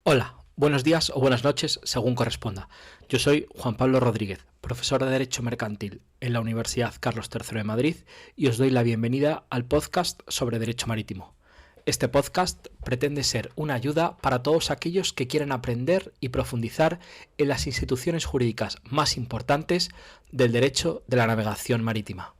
Hola, buenos días o buenas noches, según corresponda. Yo soy Juan Pablo Rodríguez, profesor de Derecho Mercantil en la Universidad Carlos III de Madrid y os doy la bienvenida al podcast sobre Derecho Marítimo. Este podcast pretende ser una ayuda para todos aquellos que quieren aprender y profundizar en las instituciones jurídicas más importantes del derecho de la navegación marítima.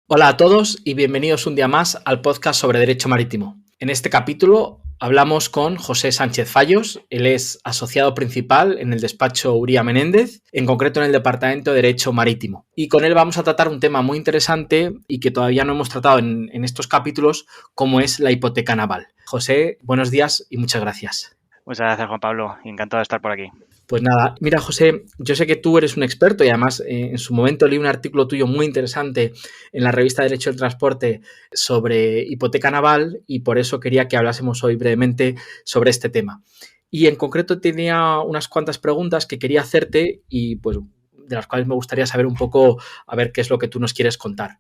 Hola a todos y bienvenidos un día más al podcast sobre Derecho Marítimo. En este capítulo hablamos con José Sánchez Fallos. Él es asociado principal en el despacho Uría Menéndez, en concreto en el Departamento de Derecho Marítimo. Y con él vamos a tratar un tema muy interesante y que todavía no hemos tratado en estos capítulos, como es la hipoteca naval. José, buenos días y muchas gracias. Muchas gracias, Juan Pablo. Encantado de estar por aquí. Pues nada, mira José, yo sé que tú eres un experto y además en su momento leí un artículo tuyo muy interesante en la revista Derecho del Transporte sobre hipoteca naval y por eso quería que hablásemos hoy brevemente sobre este tema. Y en concreto tenía unas cuantas preguntas que quería hacerte y pues de las cuales me gustaría saber un poco a ver qué es lo que tú nos quieres contar.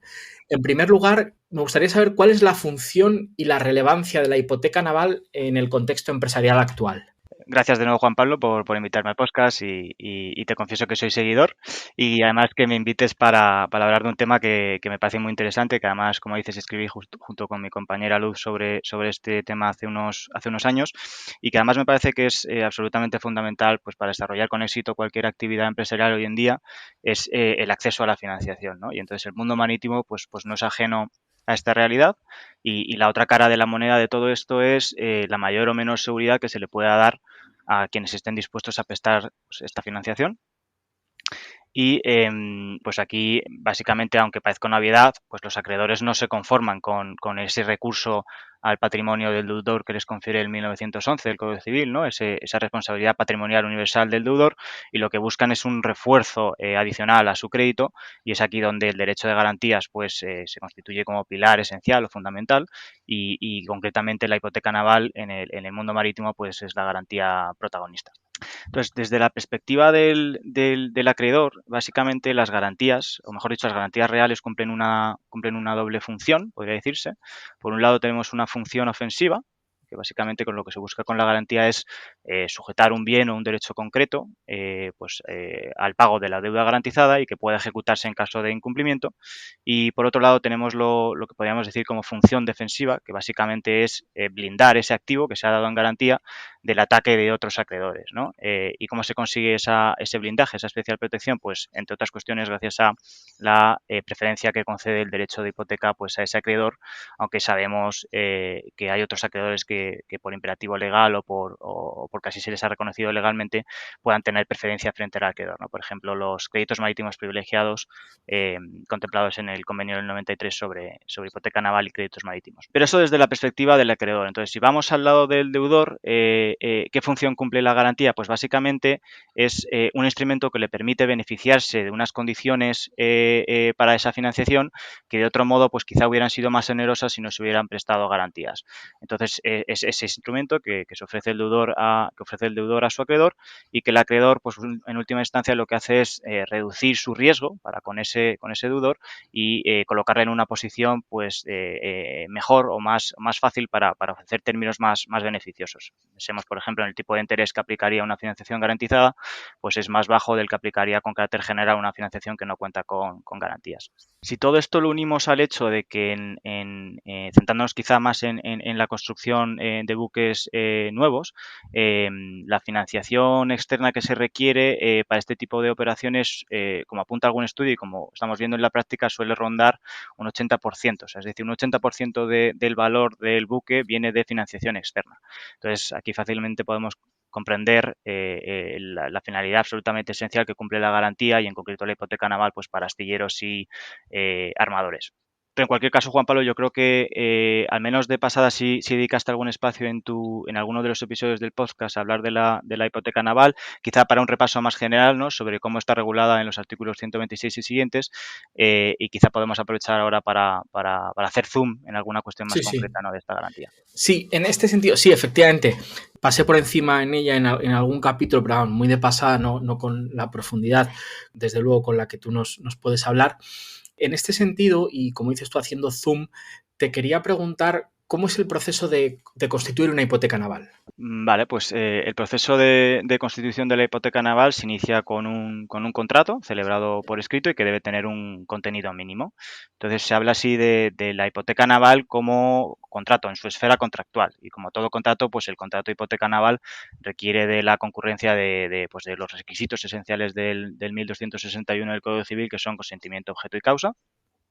En primer lugar, me gustaría saber cuál es la función y la relevancia de la hipoteca naval en el contexto empresarial actual. Gracias de nuevo, Juan Pablo, por invitarme al podcast y te confieso que soy seguidor y además que me invites para hablar de un tema que me parece muy interesante, que además, como dices, escribí junto con mi compañera Luz sobre este tema hace unos años y que además me parece que es absolutamente fundamental pues, para desarrollar con éxito cualquier actividad empresarial hoy en día, es el acceso a la financiación, ¿no? Y entonces el mundo marítimo pues no es ajeno a esta realidad y la otra cara de la moneda de todo esto es la mayor o menor seguridad que se le pueda dar a quienes estén dispuestos a prestar pues, esta financiación. Y pues aquí, básicamente, aunque parezca una obviedad, pues los acreedores no se conforman con ese recurso al patrimonio del deudor que les confiere el 1911 del Código Civil, ¿no? Esa responsabilidad patrimonial universal del deudor, y lo que buscan es un refuerzo adicional a su crédito, y es aquí donde el derecho de garantías pues se constituye como pilar esencial o fundamental, y concretamente la hipoteca naval en el mundo marítimo pues es la garantía protagonista. Entonces, desde la perspectiva del acreedor, básicamente las garantías, o mejor dicho, las garantías reales cumplen una doble función, podría decirse. Por un lado tenemos una función ofensiva, que básicamente con lo que se busca con la garantía es sujetar un bien o un derecho concreto al pago de la deuda garantizada y que pueda ejecutarse en caso de incumplimiento. Y por otro lado tenemos lo que podríamos decir como función defensiva, que básicamente es blindar ese activo que se ha dado en garantía del ataque de otros acreedores, ¿no? ¿Y cómo se consigue ese blindaje, esa especial protección? Pues, entre otras cuestiones, gracias a la preferencia que concede el derecho de hipoteca pues, a ese acreedor, aunque sabemos que hay otros acreedores que por imperativo legal o porque así se les ha reconocido legalmente puedan tener preferencia frente al acreedor, ¿no? Por ejemplo, los créditos marítimos privilegiados contemplados en el convenio del 93 sobre hipoteca naval y créditos marítimos. Pero eso desde la perspectiva del acreedor. Entonces, si vamos al lado del deudor, ¿qué función cumple la garantía? Pues básicamente es un instrumento que le permite beneficiarse de unas condiciones para esa financiación que de otro modo pues quizá hubieran sido más generosas si no se hubieran prestado garantías. Entonces, es ese instrumento que ofrece el deudor a su acreedor, y que el acreedor pues en última instancia lo que hace es reducir su riesgo para con ese deudor y colocarle en una posición pues mejor o más fácil para ofrecer términos más beneficiosos. Pensemos, por ejemplo, en el tipo de interés que aplicaría una financiación garantizada, pues es más bajo del que aplicaría con carácter general una financiación que no cuenta con garantías. Si todo esto lo unimos al hecho de que, centrándonos quizá más en la construcción de buques nuevos, la financiación externa que se requiere para este tipo de operaciones, como apunta algún estudio y como estamos viendo en la práctica, suele rondar un 80%, o sea, es decir, un 80% del valor del buque viene de financiación externa. Entonces, aquí fácilmente podemos comprender la finalidad absolutamente esencial que cumple la garantía y en concreto la hipoteca naval pues para astilleros y armadores. Pero en cualquier caso, Juan Pablo, yo creo que al menos de pasada si dedicaste algún espacio en alguno de los episodios del podcast a hablar de la hipoteca naval, quizá para un repaso más general, ¿no?, sobre cómo está regulada en los artículos 126 y siguientes, y quizá podemos aprovechar ahora para hacer zoom en alguna cuestión más Sí. concreta, ¿no?, de esta garantía. Sí, en este sentido, sí, efectivamente. Pasé por encima en ella en algún capítulo, pero vamos, muy de pasada, no con la profundidad, desde luego, con la que tú nos puedes hablar. En este sentido, y como dices tú haciendo zoom, te quería preguntar cómo es el proceso de constituir una hipoteca naval. Vale, pues el proceso de constitución de la hipoteca naval se inicia con un contrato celebrado por escrito y que debe tener un contenido mínimo. Entonces se habla así de la hipoteca naval como contrato en su esfera contractual y como todo contrato, pues el contrato de hipoteca naval requiere de la concurrencia pues de los requisitos esenciales del 1261 del Código Civil, que son consentimiento, objeto y causa.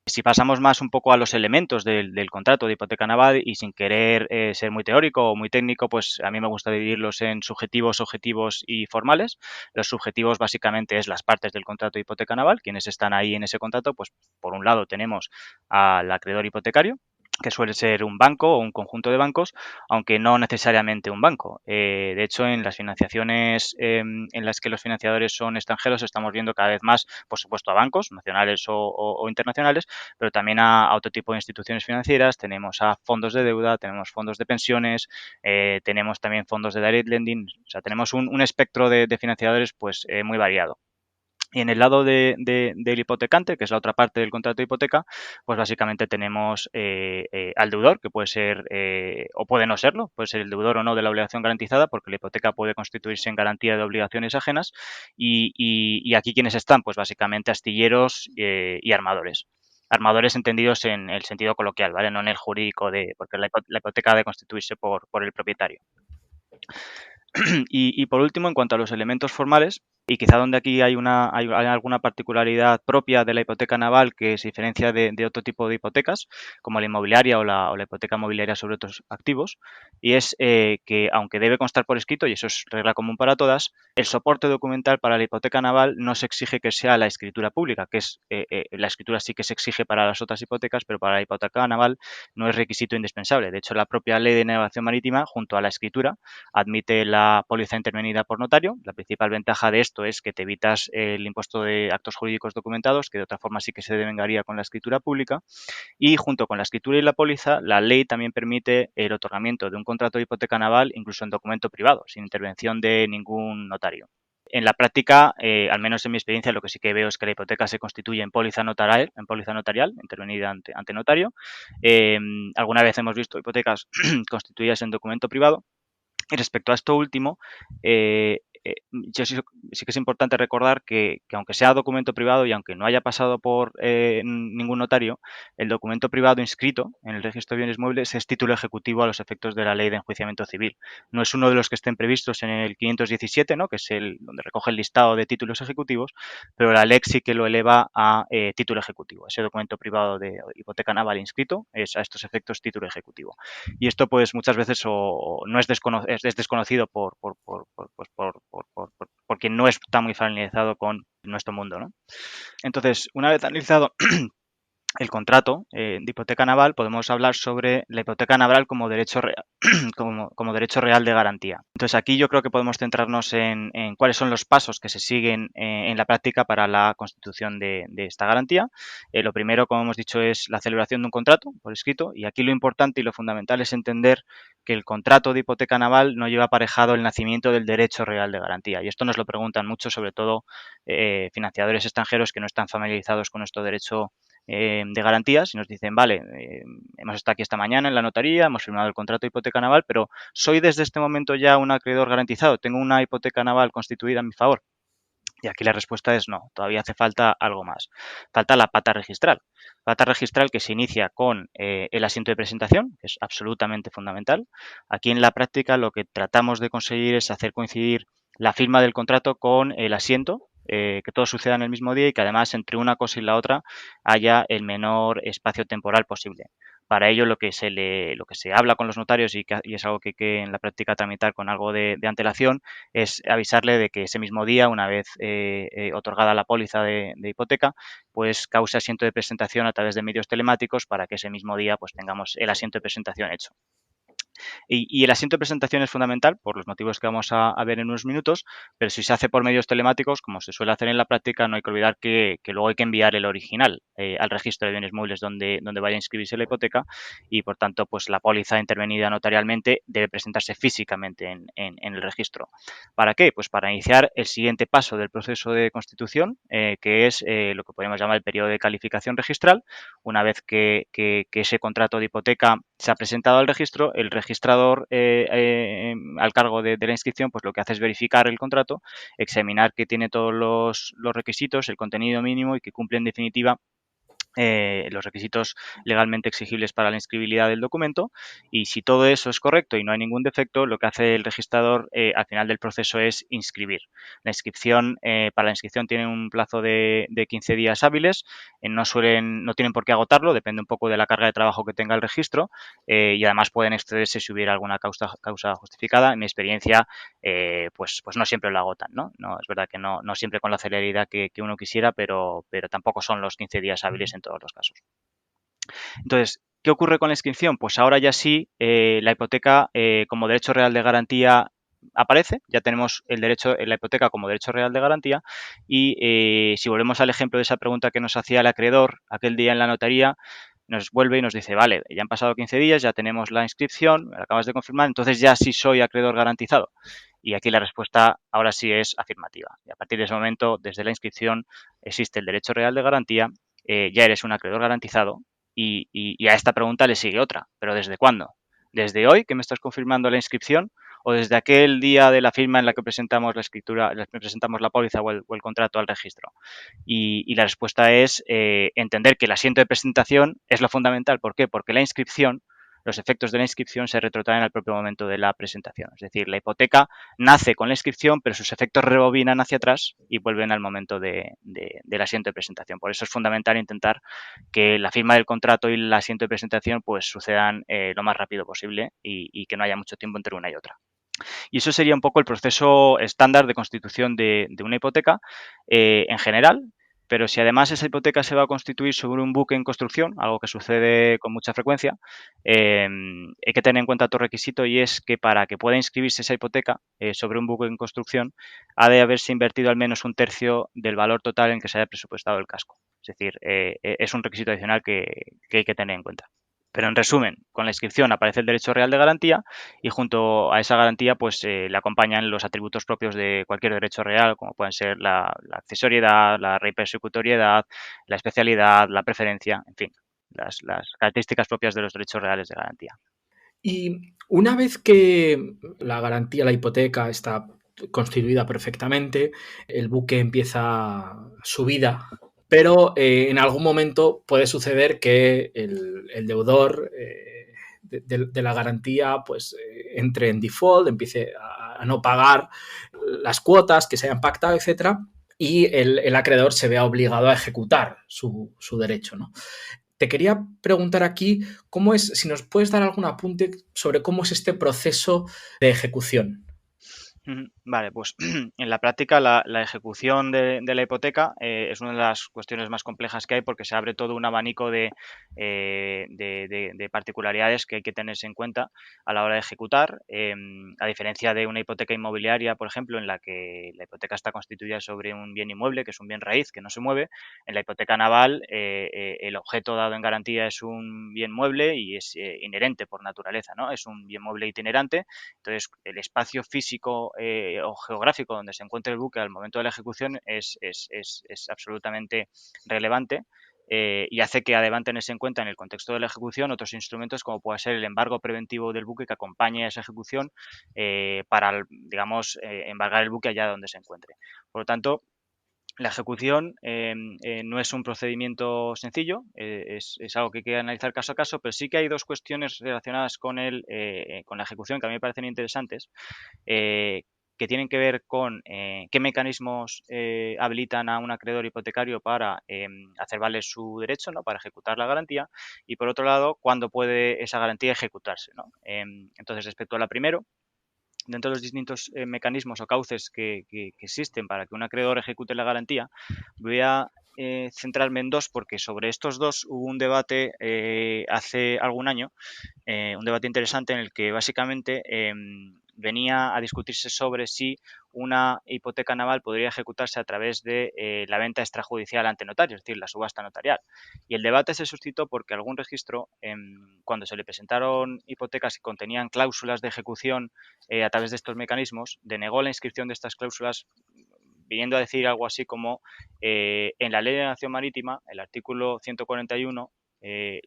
Si pasamos más un poco a los elementos del contrato de hipoteca naval y sin querer ser muy teórico o muy técnico, pues a mí me gusta dividirlos en subjetivos, objetivos y formales. Los subjetivos básicamente es las partes del contrato de hipoteca naval, quienes están ahí en ese contrato, pues por un lado tenemos al acreedor hipotecario, que suele ser un banco o un conjunto de bancos, aunque no necesariamente un banco. De hecho, en las financiaciones en las que los financiadores son extranjeros, estamos viendo cada vez más, por supuesto, a bancos nacionales o internacionales, pero también a otro tipo de instituciones financieras. Tenemos a fondos de deuda, tenemos fondos de pensiones, tenemos también fondos de direct lending. O sea, tenemos un espectro de financiadores pues muy variado. Y en el lado del hipotecante, que es la otra parte del contrato de hipoteca, pues básicamente tenemos al deudor, que puede ser o puede no serlo, puede ser el deudor o no de la obligación garantizada, porque la hipoteca puede constituirse en garantía de obligaciones ajenas. Y aquí quienes están, pues básicamente astilleros y armadores. Armadores entendidos en el sentido coloquial, ¿vale? No en el jurídico, porque la hipoteca debe constituirse por el propietario. Y por último, en cuanto a los elementos formales, y quizá donde aquí hay alguna particularidad propia de la hipoteca naval que se diferencia de otro tipo de hipotecas, como la inmobiliaria o la hipoteca mobiliaria sobre otros activos, y es que aunque debe constar por escrito, y eso es regla común para todas, el soporte documental para la hipoteca naval no se exige que sea la escritura pública, que es la escritura sí que se exige para las otras hipotecas, pero para la hipoteca naval no es requisito indispensable. De hecho, la propia ley de navegación marítima, junto a la escritura, admite la póliza intervenida por notario. La principal ventaja de esto es que te evitas el impuesto de actos jurídicos documentados, que de otra forma sí que se devengaría con la escritura pública. Y junto con la escritura y la póliza, la ley también permite el otorgamiento de un contrato de hipoteca naval incluso en documento privado, sin intervención de ningún notario. En la práctica, al menos en mi experiencia, lo que sí que veo es que la hipoteca se constituye en póliza notarial, intervenida ante notario. Alguna vez hemos visto hipotecas constituidas en documento privado. Y respecto a esto último, yo sí que es importante recordar que aunque sea documento privado y aunque no haya pasado por ningún notario, el documento privado inscrito en el registro de bienes muebles es título ejecutivo a los efectos de la ley de enjuiciamiento civil. No es uno de los que estén previstos en el 517, ¿no? Que es el donde recoge el listado de títulos ejecutivos, pero la ley sí que lo eleva a título ejecutivo. Ese documento privado de hipoteca naval inscrito es a estos efectos título ejecutivo. Y esto pues muchas veces o no es desconocido por quien no está muy familiarizado con nuestro mundo, ¿no? Entonces, una vez analizado el contrato de hipoteca naval, podemos hablar sobre la hipoteca naval como derecho real, como derecho real de garantía. Entonces aquí yo creo que podemos centrarnos en cuáles son los pasos que se siguen en la práctica para la constitución de esta garantía. Lo primero, como hemos dicho, es la celebración de un contrato por escrito, y aquí lo importante y lo fundamental es entender que el contrato de hipoteca naval no lleva aparejado el nacimiento del derecho real de garantía, y esto nos lo preguntan mucho, sobre todo financiadores extranjeros que no están familiarizados con nuestro derecho de garantías, y nos dicen, vale, hemos estado aquí esta mañana en la notaría, hemos firmado el contrato de hipoteca naval, pero ¿soy desde este momento ya un acreedor garantizado? ¿Tengo una hipoteca naval constituida en mi favor? Y aquí la respuesta es no, todavía hace falta algo más. Falta la pata registral. Pata registral que se inicia con el asiento de presentación, que es absolutamente fundamental. Aquí en la práctica lo que tratamos de conseguir es hacer coincidir la firma del contrato con el asiento, que todo suceda en el mismo día y que además entre una cosa y la otra haya el menor espacio temporal posible. Para ello lo que se habla con los notarios y es algo que hay que en la práctica tramitar con algo de antelación, es avisarle de que ese mismo día, una vez otorgada la póliza de hipoteca, pues cause asiento de presentación a través de medios telemáticos para que ese mismo día pues tengamos el asiento de presentación hecho. Y el asiento de presentación es fundamental por los motivos que vamos a ver en unos minutos, pero si se hace por medios telemáticos, como se suele hacer en la práctica, no hay que olvidar que luego hay que enviar el original al registro de bienes muebles donde vaya a inscribirse la hipoteca y, por tanto, pues la póliza intervenida notarialmente debe presentarse físicamente en el registro. ¿Para qué? Pues para iniciar el siguiente paso del proceso de constitución, que es lo que podemos llamar el periodo de calificación registral. Una vez que ese contrato de hipoteca se ha presentado al registro, el registrador al cargo de la inscripción, pues lo que hace es verificar el contrato, examinar que tiene todos los requisitos, el contenido mínimo y que cumple en definitiva los requisitos legalmente exigibles para la inscribilidad del documento, y si todo eso es correcto y no hay ningún defecto, lo que hace el registrador al final del proceso es inscribir. Para la inscripción tienen un plazo de 15 días hábiles, no tienen por qué agotarlo, depende un poco de la carga de trabajo que tenga el registro, y además pueden excederse si hubiera alguna causa justificada. En mi experiencia, pues no siempre lo agotan, ¿no? Es verdad que no siempre con la celeridad que uno quisiera, pero tampoco son los 15 días hábiles en todos los casos. Entonces, ¿qué ocurre con la inscripción? Pues ahora ya sí, la hipoteca como derecho real de garantía aparece, ya tenemos la hipoteca como derecho real de garantía, y si volvemos al ejemplo de esa pregunta que nos hacía el acreedor aquel día en la notaría, nos vuelve y nos dice, vale, ya han pasado 15 días, ya tenemos la inscripción, me la acabas de confirmar, entonces ya sí soy acreedor garantizado. Y aquí la respuesta ahora sí es afirmativa. Y a partir de ese momento, desde la inscripción, existe el derecho real de garantía, ya eres un acreedor garantizado, y a esta pregunta le sigue otra. ¿Pero desde cuándo? ¿Desde hoy que me estás confirmando la inscripción? ¿O desde aquel día de la firma en la que presentamos la escritura, presentamos la póliza o el contrato al registro? Y la respuesta es entender que el asiento de presentación es lo fundamental. ¿Por qué? Porque los efectos de la inscripción se retrotraen al propio momento de la presentación. Es decir, la hipoteca nace con la inscripción, pero sus efectos rebobinan hacia atrás y vuelven al momento del asiento de presentación. Por eso es fundamental intentar que la firma del contrato y el asiento de presentación pues sucedan lo más rápido posible y que no haya mucho tiempo entre una y otra. Y eso sería un poco el proceso estándar de constitución de una hipoteca en general. Pero si además esa hipoteca se va a constituir sobre un buque en construcción, algo que sucede con mucha frecuencia, hay que tener en cuenta otro requisito, y es que para que pueda inscribirse esa hipoteca sobre un buque en construcción, ha de haberse invertido al menos un tercio del valor total en que se haya presupuestado el casco. Es decir, es un requisito adicional que hay que tener en cuenta. Pero en resumen, con la inscripción aparece el derecho real de garantía y junto a esa garantía pues le acompañan los atributos propios de cualquier derecho real, como pueden ser la accesoriedad, la repersecutoriedad, la especialidad, la preferencia, en fin, las características propias de los derechos reales de garantía. Y una vez que la garantía, la hipoteca está constituida perfectamente, el buque empieza su vida, pero en algún momento puede suceder que el deudor de la garantía pues entre en default, empiece a no pagar las cuotas que se hayan pactado, etcétera, y el acreedor se vea obligado a ejecutar su derecho, ¿no? Te quería preguntar aquí cómo es, si nos puedes dar algún apunte sobre cómo es este proceso de ejecución. Vale, pues en la práctica la ejecución de la hipoteca es una de las cuestiones más complejas que hay, porque se abre todo un abanico de particularidades que hay que tenerse en cuenta a la hora de ejecutar. A diferencia de una hipoteca inmobiliaria, por ejemplo, en la que la hipoteca está constituida sobre un bien inmueble, que es un bien raíz, que no se mueve, en la hipoteca naval el objeto dado en garantía es un bien mueble y es inherente por naturaleza, ¿no? Es un bien mueble itinerante. Entonces, el espacio físico o geográfico donde se encuentre el buque al momento de la ejecución es absolutamente relevante, y hace que además tenerse en cuenta en el contexto de la ejecución otros instrumentos como puede ser el embargo preventivo del buque que acompañe a esa ejecución para, digamos, embargar el buque allá donde se encuentre. Por lo tanto, la ejecución no es un procedimiento sencillo, es algo que hay que analizar caso a caso, pero sí que hay dos cuestiones relacionadas con la ejecución que a mí me parecen interesantes, eh, que tienen que ver con qué mecanismos habilitan a un acreedor hipotecario para hacer valer su derecho, ¿no? Para ejecutar la garantía, y por otro lado, cuándo puede esa garantía ejecutarse, ¿no? Entonces, respecto a la primero, dentro de los distintos mecanismos o cauces que existen para que un acreedor ejecute la garantía, voy a centrarme en dos porque sobre estos dos hubo un debate hace algún año, un debate interesante en el que básicamente venía a discutirse sobre si una hipoteca naval podría ejecutarse a través de la venta extrajudicial ante notario, es decir, la subasta notarial. Y el debate se suscitó porque algún registro, cuando se le presentaron hipotecas que contenían cláusulas de ejecución a través de estos mecanismos, denegó la inscripción de estas cláusulas viniendo a decir algo así como en la Ley de Navegación Marítima, el artículo 141, el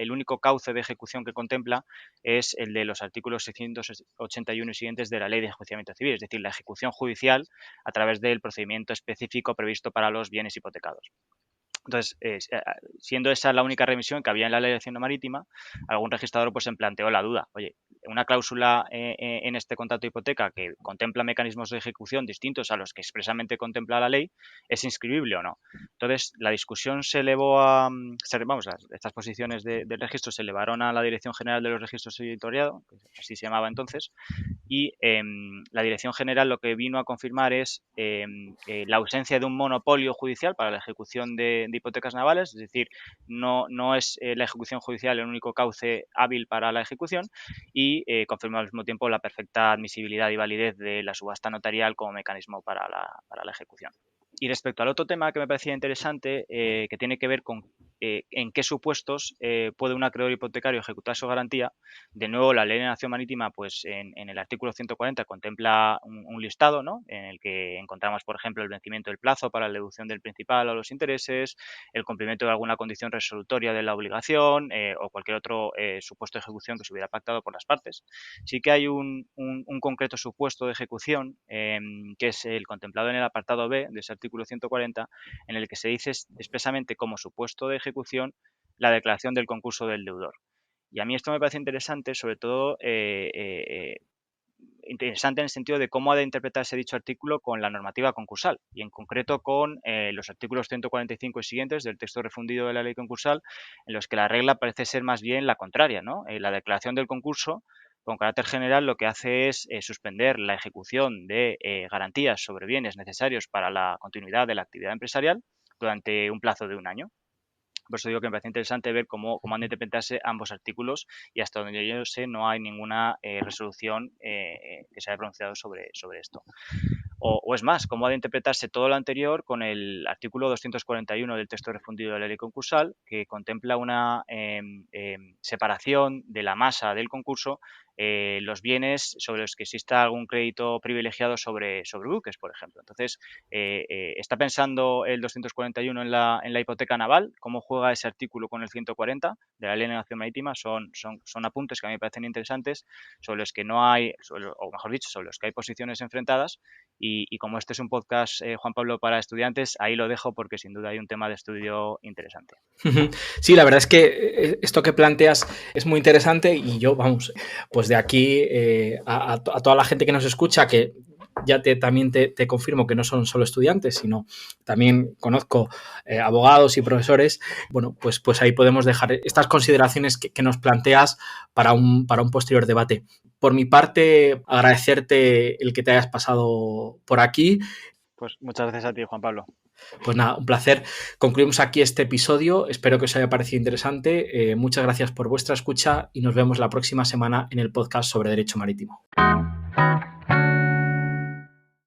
único cauce de ejecución que contempla es el de los artículos 681 y siguientes de la Ley de Enjuiciamiento Civil, es decir, la ejecución judicial a través del procedimiento específico previsto para los bienes hipotecados. Entonces, siendo esa la única remisión que había en la Ley de Hacienda Marítima, algún registrador pues se planteó la duda. Oye, una cláusula en este contrato de hipoteca que contempla mecanismos de ejecución distintos a los que expresamente contempla la ley, ¿es inscribible o no? Entonces, la discusión se elevó estas posiciones del registro se elevaron a la Dirección General de los Registros Editoriado, que así se llamaba entonces, y la Dirección General lo que vino a confirmar es la ausencia de un monopolio judicial para la ejecución de hipotecas navales, es decir, no es la ejecución judicial el único cauce hábil para la ejecución y confirma al mismo tiempo la perfecta admisibilidad y validez de la subasta notarial como mecanismo para la ejecución. Y respecto al otro tema que me parecía interesante, que tiene que ver con en qué supuestos puede un acreedor hipotecario ejecutar su garantía, de nuevo la Ley de Navegación Marítima, pues en el artículo 140 contempla un listado, ¿no?, en el que encontramos, por ejemplo, el vencimiento del plazo para la deducción del principal o los intereses, el cumplimiento de alguna condición resolutoria de la obligación o cualquier otro supuesto de ejecución que se hubiera pactado por las partes. Sí que hay un concreto supuesto de ejecución que es el contemplado en el apartado B de ese artículo 140, en el que se dice expresamente como supuesto de ejecución la declaración del concurso del deudor. Y a mí esto me parece interesante, sobre todo interesante en el sentido de cómo ha de interpretarse dicho artículo con la normativa concursal y en concreto con los artículos 145 y siguientes del texto refundido de la ley concursal, en los que la regla parece ser más bien la contraria, ¿no? La declaración del concurso con carácter general lo que hace es suspender la ejecución de garantías sobre bienes necesarios para la continuidad de la actividad empresarial durante un plazo de un año. Por eso digo que me parece interesante ver cómo han de interpretarse ambos artículos y hasta donde yo sé no hay ninguna resolución que se haya pronunciado sobre esto. O es más, cómo ha de interpretarse todo lo anterior con el artículo 241 del texto refundido de la ley concursal, que contempla una separación de la masa del concurso los bienes sobre los que exista algún crédito privilegiado sobre buques, por ejemplo. Entonces, ¿está pensando el 241 en la hipoteca naval? ¿Cómo juega ese artículo con el 140 de la Ley de Navegación Marítima? Son apuntes que a mí me parecen interesantes, sobre los que no hay, o mejor dicho, sobre los que hay posiciones enfrentadas. Y como este es un podcast, Juan Pablo, para estudiantes, ahí lo dejo porque sin duda hay un tema de estudio interesante. Sí, la verdad es que esto que planteas es muy interesante y yo, vamos, pues de aquí a toda la gente que nos escucha, que ya también te confirmo que no son solo estudiantes, sino también conozco abogados y profesores, bueno, pues ahí podemos dejar estas consideraciones que nos planteas para un posterior debate. Por mi parte, agradecerte el que te hayas pasado por aquí. Pues muchas gracias a ti, Juan Pablo. Pues nada, un placer. Concluimos aquí este episodio. Espero que os haya parecido interesante. Muchas gracias por vuestra escucha y nos vemos la próxima semana en el podcast sobre Derecho Marítimo.